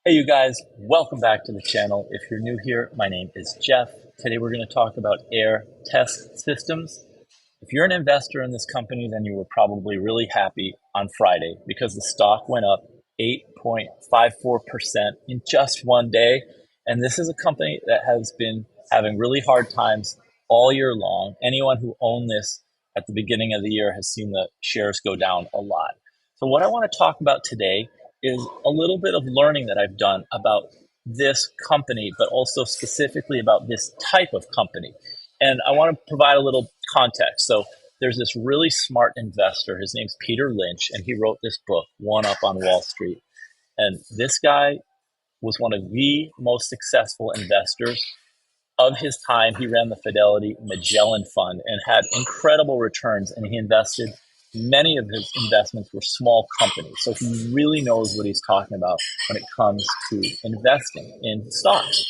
Hey you guys, welcome back to the channel. If you're new here, my name is Jeff. Today we're going to talk about air test systems. If you're an investor in this company, then you were probably really happy on Friday because the stock went up 8.54% in just one day. And this is a company that has been having really hard times all year long. Anyone who owned this at the beginning of the year has seen the shares go down a lot. So what I want to talk about today is a little bit of learning that I've done about this company, but also specifically about this type of company. And I want to provide a little context. So there's this really smart investor. His name's Peter Lynch, and he wrote this book, One Up on Wall Street. And this guy was one of the most successful investors of his time. He ran the Fidelity Magellan Fund and had incredible returns, and he invested. Many of his investments were small companies. So he really knows what he's talking about when it comes to investing in stocks.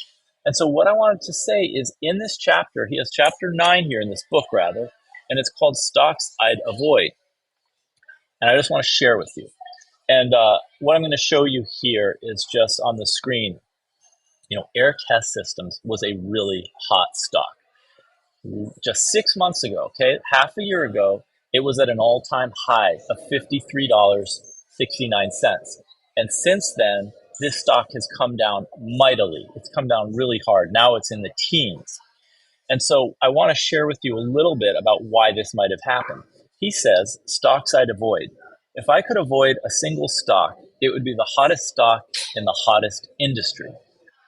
And so what I wanted to say is in this chapter, he has chapter 9 here in this book rather, and it's called Stocks I'd Avoid. And I just want to share with you. And what I'm going to show you here is just on the screen. Air Test Systems was a really hot stock. Just 6 months ago, okay, half a year ago, it was at an all-time high of $53.69. And since then, this stock has come down mightily. It's come down really hard. Now it's in the teens. And so I want to share with you a little bit about why this might have happened. He says, stocks I'd avoid. If I could avoid a single stock, it would be the hottest stock in the hottest industry.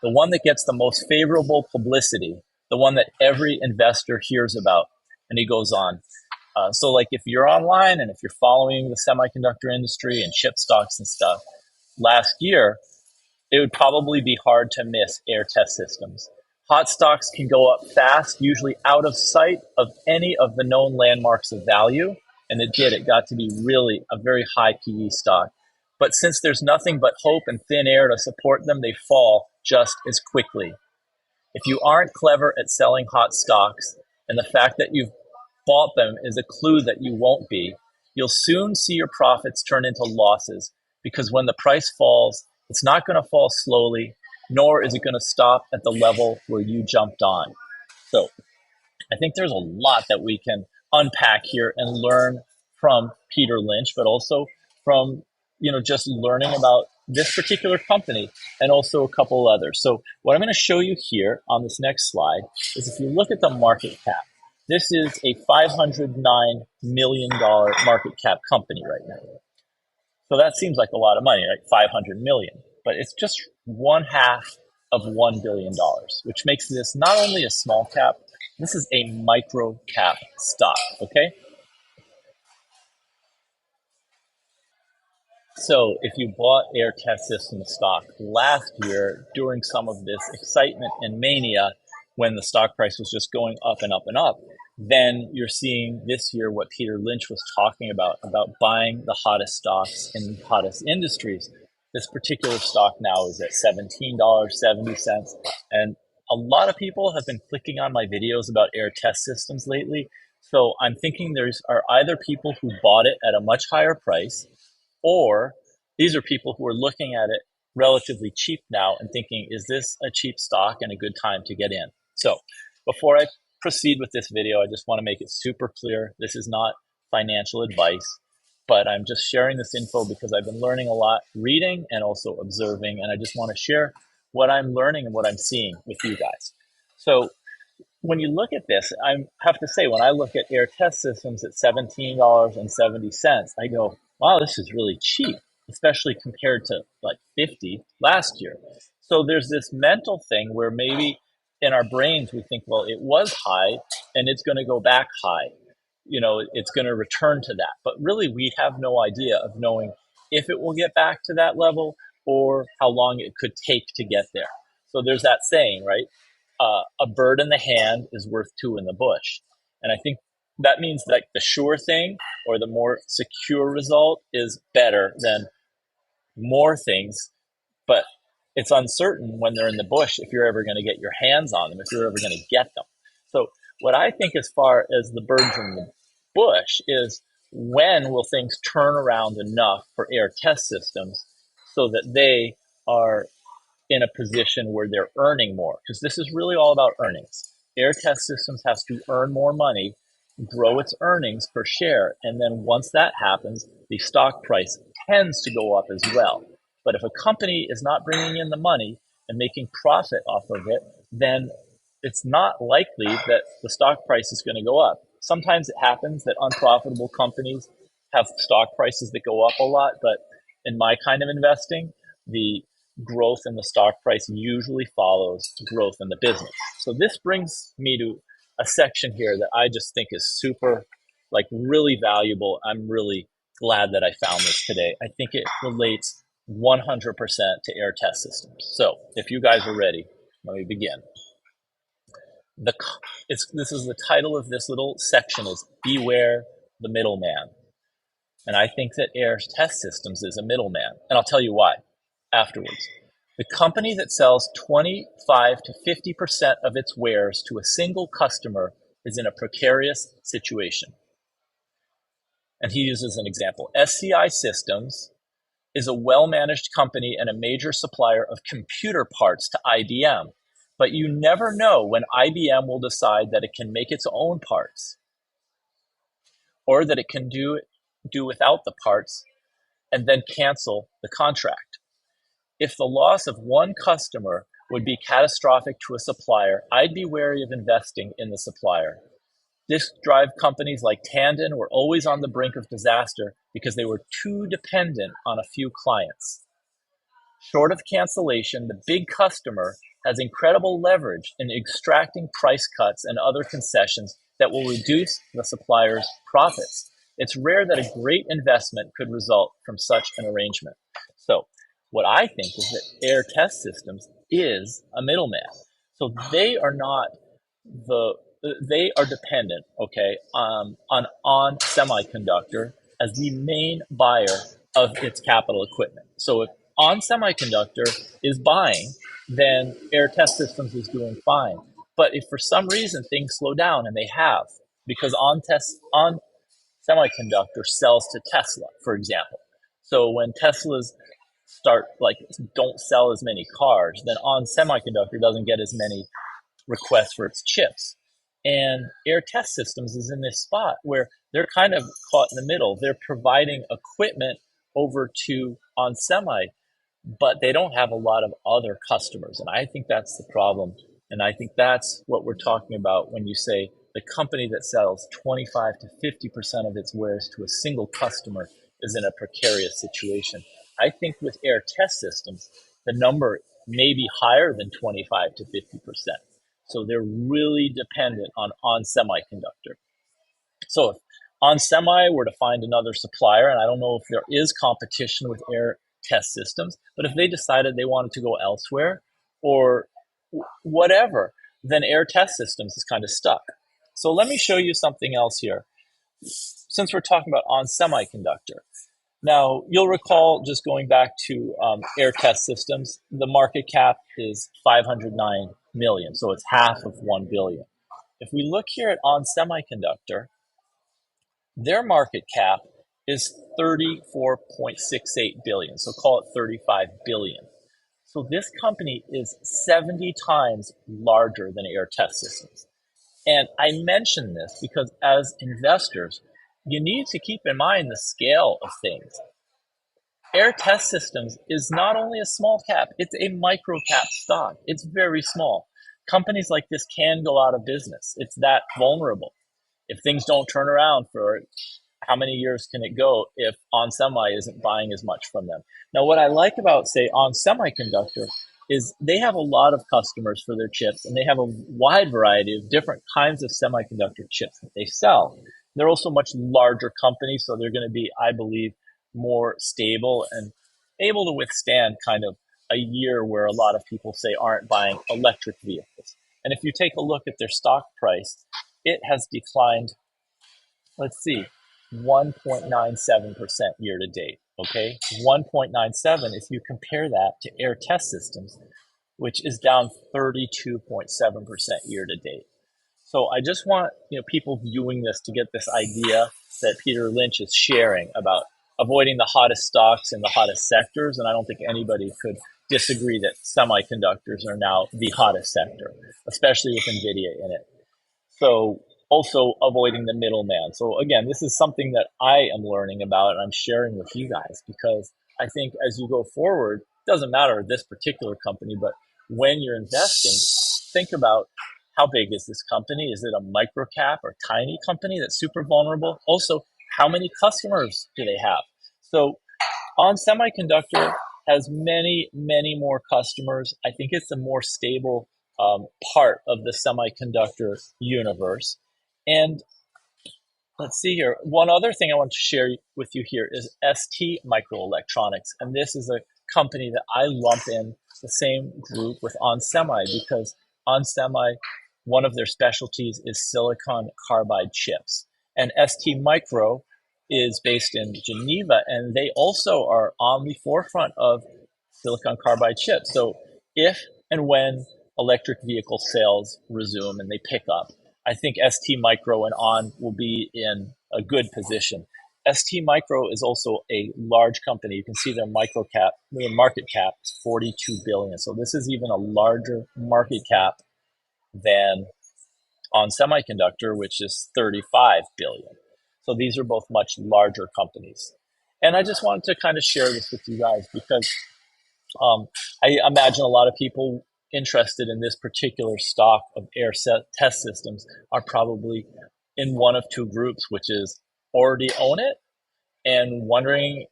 The one that gets the most favorable publicity, the one that every investor hears about. And he goes on. So like if you're online and if you're following the semiconductor industry and chip stocks and stuff, last year, it would probably be hard to miss Air Test Systems. Hot stocks can go up fast, usually out of sight of any of the known landmarks of value. And it did. It got to be really a very high PE stock. But since there's nothing but hope and thin air to support them, they fall just as quickly. If you aren't clever at selling hot stocks, and the fact that you've bought them is a clue that you won't be, you'll soon see your profits turn into losses because when the price falls, it's not going to fall slowly, nor is it going to stop at the level where you jumped on. So I think there's a lot that we can unpack here and learn from Peter Lynch, but also from, just learning about this particular company and also a couple others. So what I'm going to show you here on this next slide is if you look at the market cap, this is a $509 million market cap company right now. So that seems like a lot of money, right? 500 million, but it's just one half of $1 billion, which makes this not only a small cap, this is a micro cap stock, okay? So if you bought Air Test Systems stock last year during some of this excitement and mania when the stock price was just going up and up and up, then you're seeing this year what Peter Lynch was talking about buying the hottest stocks in the hottest industries. This particular stock now is at $17.70. And a lot of people have been clicking on my videos about Air Test Systems lately. So I'm thinking are either people who bought it at a much higher price, or these are people who are looking at it relatively cheap now and thinking, is this a cheap stock and a good time to get in? So before I proceed with this video, I just want to make it super clear. This is not financial advice, but I'm just sharing this info because I've been learning a lot, reading and also observing, and I just want to share what I'm learning and what I'm seeing with you guys. So when you look at this, I have to say, when I look at Air Test Systems at $17.70, I go, wow, this is really cheap, especially compared to like 50 last year. So there's this mental thing where maybe in our brains we think, well, it was high and it's going to go back high. It's going to return to that. But really, we have no idea of knowing if it will get back to that level or how long it could take to get there. So there's that saying, right? A bird in the hand is worth two in the bush. And I think that means that the sure thing or the more secure result is better than more things, but it's uncertain when they're in the bush if you're ever going to get your hands on them, if you're ever going to get them. So what I think as far as the birds in the bush is, when will things turn around enough for Air Test Systems so that they are in a position where they're earning more, because this is really all about earnings. Air Test Systems has to earn more money, grow its earnings per share, and then once that happens, the stock price tends to go up as well. But if a company is not bringing in the money and making profit off of it, then it's not likely that the stock price is going to go up. Sometimes it happens that unprofitable companies have stock prices that go up a lot, but in my kind of investing, the growth in the stock price usually follows growth in the business. So this brings me to a section here that I just think is super, like, really valuable. I'm really glad that I found this today. I think it relates 100% to air test systems. So if you guys are ready, let me begin. This is the title of this little section is Beware the Middleman. And I think that air test systems is a middleman. And I'll tell you why afterwards. The company that sells 25 to 50% of its wares to a single customer is in a precarious situation. And he uses an example. SCI Systems is a well-managed company and a major supplier of computer parts to IBM. But you never know when IBM will decide that it can make its own parts or that it can do without the parts and then cancel the contract. If the loss of one customer would be catastrophic to a supplier, I'd be wary of investing in the supplier. Disk drive companies like Tandon were always on the brink of disaster because they were too dependent on a few clients. Short of cancellation, the big customer has incredible leverage in extracting price cuts and other concessions that will reduce the supplier's profits. It's rare that a great investment could result from such an arrangement. So, what I think is that Air Test Systems is a middleman. So they are not they are dependent, okay, on Semiconductor as the main buyer of its capital equipment. So if On Semiconductor is buying, then Air Test Systems is doing fine. But if for some reason things slow down, and they have, because On Semiconductor sells to Tesla, for example. So when Teslas don't sell as many cars, then On Semiconductor doesn't get as many requests for its chips. And Air Test Systems is in this spot where they're kind of caught in the middle. They're providing equipment over to On Semi, but they don't have a lot of other customers. And I think that's the problem. And I think that's what we're talking about when you say the company that sells 25 to 50% of its wares to a single customer is in a precarious situation. I think with Air Test Systems, the number may be higher than 25 to 50%. So they're really dependent on Semiconductor. So if On Semi were to find another supplier, and I don't know if there is competition with Air Test Systems, but if they decided they wanted to go elsewhere or whatever, then Air Test Systems is kind of stuck. So let me show you something else here. Since we're talking about On Semiconductor, now you'll recall, just going back to Air Test Systems, the market cap is 509 million, so it's half of 1 billion. If we look here at On Semiconductor, their market cap is 34.68 billion, so call it 35 billion. So this company is 70 times larger than Air Test Systems. And I mention this because as investors, you need to keep in mind the scale of things. Air Test Systems is not only a small cap, it's a micro cap stock. It's very small. Companies like this can go out of business. It's that vulnerable. If things don't turn around for how many years can it go if On Semi isn't buying as much from them? Now, what I like about, say, On Semiconductor is they have a lot of customers for their chips, and they have a wide variety of different kinds of semiconductor chips that they sell. They're also much larger companies, so they're going to be, I believe, more stable and able to withstand kind of a year where a lot of people say aren't buying electric vehicles. And if you take a look at their stock price, it has declined, let's see, 1.97% year to date. Okay, 1.97. If you compare that to Air Test Systems, which is down 32.7% year to date. So I just want people viewing this to get this idea that Peter Lynch is sharing about avoiding the hottest stocks in the hottest sectors, and I don't think anybody could disagree that semiconductors are now the hottest sector, especially with NVIDIA in it. So also avoiding the middleman. So again, this is something that I am learning about and I'm sharing with you guys because I think as you go forward, it doesn't matter this particular company, but when you're investing, think about how big is this company? Is it a micro cap or tiny company that's super vulnerable? Also, how many customers do they have? So on Semiconductor has many, many more customers. I think it's a more stable part of the semiconductor universe. And let's see here. One other thing I want to share with you here is ST Microelectronics. And this is a company that I lump in the same group with onsemi because onsemi, one of their specialties is silicon carbide chips. And ST Micro is based in Geneva, and they also are on the forefront of silicon carbide chips. So if and when electric vehicle sales resume and they pick up, I think ST Micro and On will be in a good position. ST Micro is also a large company. You can see their their market cap is 42 billion. So this is even a larger market cap than On Semiconductor, which is 35 billion. So these are both much larger companies. And I just wanted to kind of share this with you guys because I imagine a lot of people interested in this particular stock of test systems are probably in one of two groups, which is already own it and wondering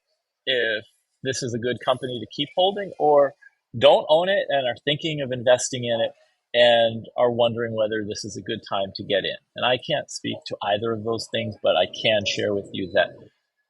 if this is a good company to keep holding, or don't own it and are thinking of investing in it and are wondering whether this is a good time to get in. And I can't speak to either of those things, but I can share with you that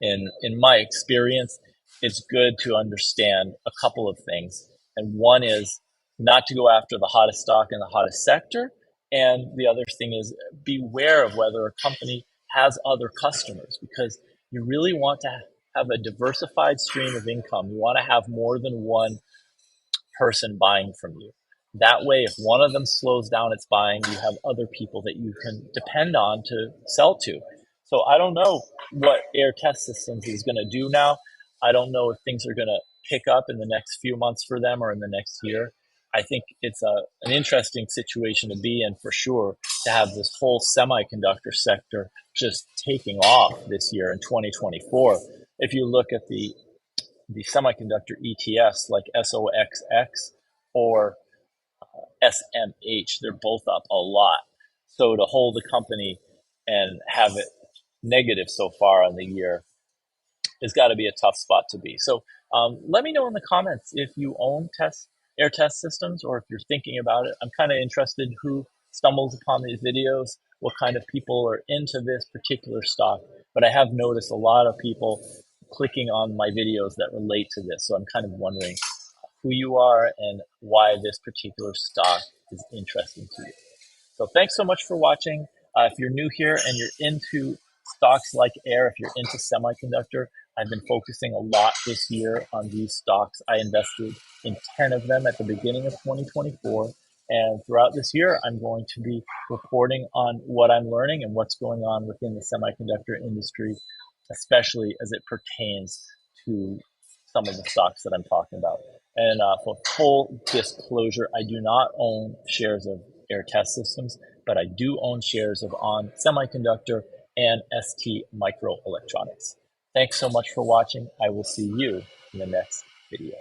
in my experience, it's good to understand a couple of things. And one is not to go after the hottest stock in the hottest sector. And the other thing is beware of whether a company has other customers because you really want to have a diversified stream of income. You want to have more than one person buying from you. That way, if one of them slows down its buying, you have other people that you can depend on to sell to. So I don't know what Air Test Systems is going to do now. I don't know if things are going to pick up in the next few months for them or in the next year. I think it's an interesting situation to be in for sure, to have this whole semiconductor sector just taking off this year in 2024. If you look at the semiconductor ETFs like SOXX or SMH, they're both up a lot. So to hold the company and have it negative so far on the year has got to be a tough spot to be. So let me know in the comments if you own Air Test Systems or if you're thinking about it. I'm kind of interested who stumbles upon these videos, what kind of people are into this particular stock. But I have noticed a lot of people clicking on my videos that relate to this. So I'm kind of wondering who you are and why this particular stock is interesting to you. So thanks so much for watching. If you're new here and you're into stocks like Air, if you're into semiconductor, I've been focusing a lot this year on these stocks. I invested in 10 of them at the beginning of 2024. And throughout this year, I'm going to be reporting on what I'm learning and what's going on within the semiconductor industry, especially as it pertains to some of the stocks that I'm talking about. And for full disclosure, I do not own shares of Air Test Systems, but I do own shares of On Semiconductor and ST Microelectronics. Thanks so much for watching. I will see you in the next video.